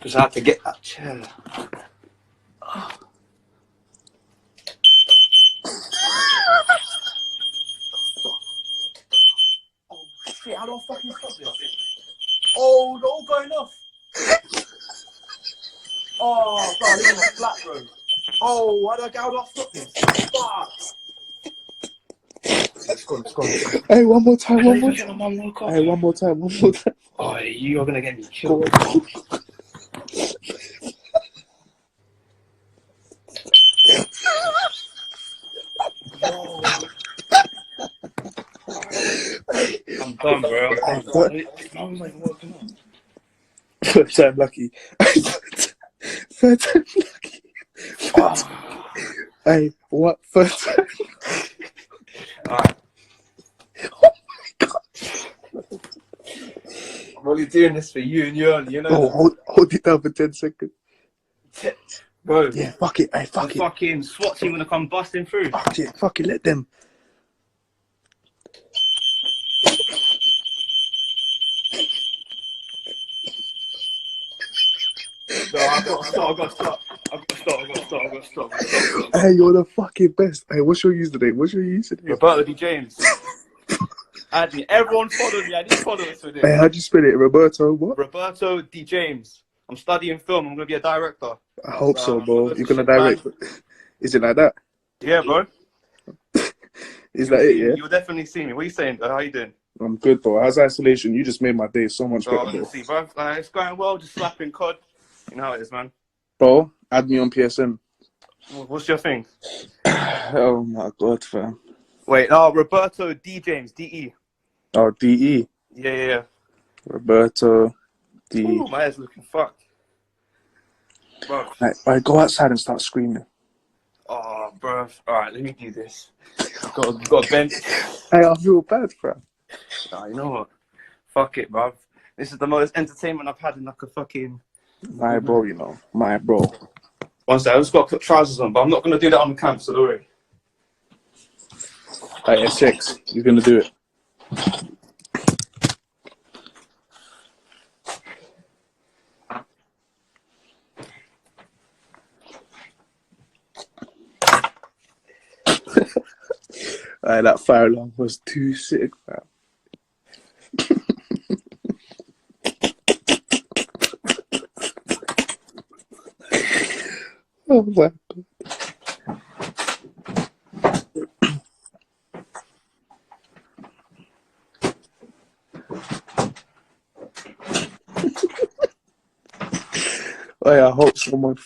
Because I had to get that chair. Oh shit, how do I fucking stop this? Oh, they're all going off. Oh, bro, I live in a flat, bro. Oh, how do I stop this? Fuck. Let's go. Hey, one more time. Hey, one more time. Oh, you're gonna get me killed. I'm done, bro. I'm done. I was like working up. Third time lucky. Third time lucky. Hey, what? Third time? Alright. Oh my god. I'm only doing this for you and you only, you know. Oh, hold it down for 10 seconds. Bro. Yeah, fuck it. Hey, fuck the it. Fucking SWAT team gonna come busting through. Fuck it, let them. No, I've got to stop. Hey, you're the fucking best. Hey, what's your username? Roberto D. James. Add me. Everyone follow me. I need followers for this. Hey, how'd you spell it? Roberto what? Roberto D. James. I'm studying film. I'm gonna be a director. I hope so, bro. You're gonna direct. Is it like that? Yeah, bro. Is that it, yeah? You'll definitely see me. What are you saying? How you doing? I'm good, bro. How's isolation? You just made my day so much better, bro. Honestly, bro. It's going well. Just slapping COD. You know how it is, man. Bro, add me on PSN. What's your thing? Oh my god, fam. Wait, no, Roberto D. James, D-E. Oh, D-E. Yeah. Roberto D. Ooh, my head's looking fucked. Bro. Right, go outside and start screaming. Oh, bro. Alright, let me do this. Got a bench. Hey, I feel bad, fam. Nah, you know what? Fuck it, bro. This is the most entertainment I've had in like a fucking... My bro, you know. My bro. One second, I just got to put trousers on, but I'm not going to do that on the camp, so don't worry. Hey, SX, you're gonna do it. Hey, that fire alarm was too sick, fam. Oh my god. Hey, I hope someone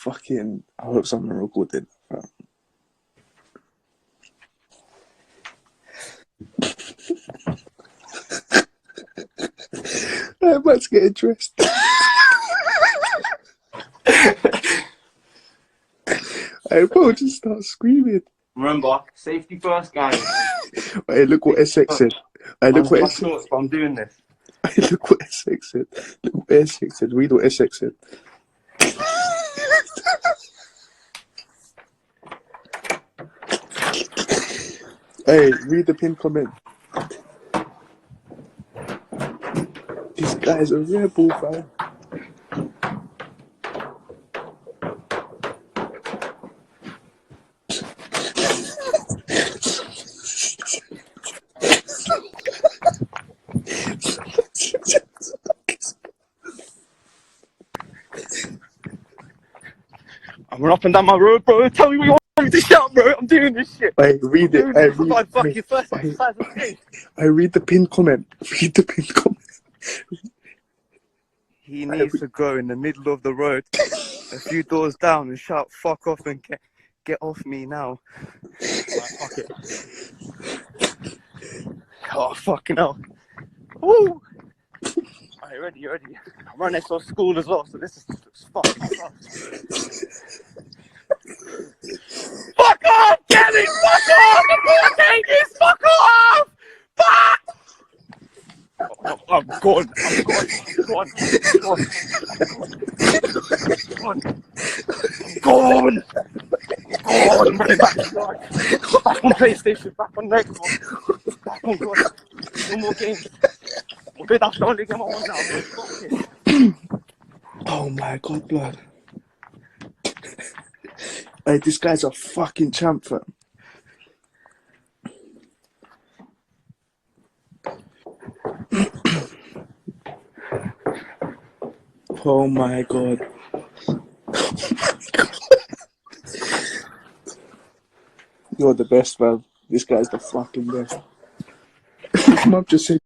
recorded. I'm about to get dressed. Hey, bro, just start screaming. Remember, safety first, guys. Hey, look what SX said. Hey, look what SX said. I'm doing this. Hey, look what SX said. Look what SX said. Read what SX said. Hey, read the pinned comment. This guy's a rebel, fam. I'm up and down my road, bro. Tell me what you want me to shout, bro. I'm doing this shit. Hey, read it. Hey, read my fucking first exercise of the day. I read the pinned comment. Read the pinned comment. He needs to go in the middle of the road, a few doors down, and shout "fuck off" and get off me now. Right, fuck it. Oh fucking hell! Woo! Alright, ready? I'm running next to school as well, so this is fucking fun. Fuck off, Kevin! Fuck off! Take this! Fuck off! Fuck! I'm gone. I'm running back to life. Back on PlayStation, back on Xbox, back on God. No more games. That's the only game I want now. Fuck it. Oh my god, blood. Hey, this guy's a fucking champ, fam. Oh my god. You're the best, man. This guy's the fucking best. His mum just said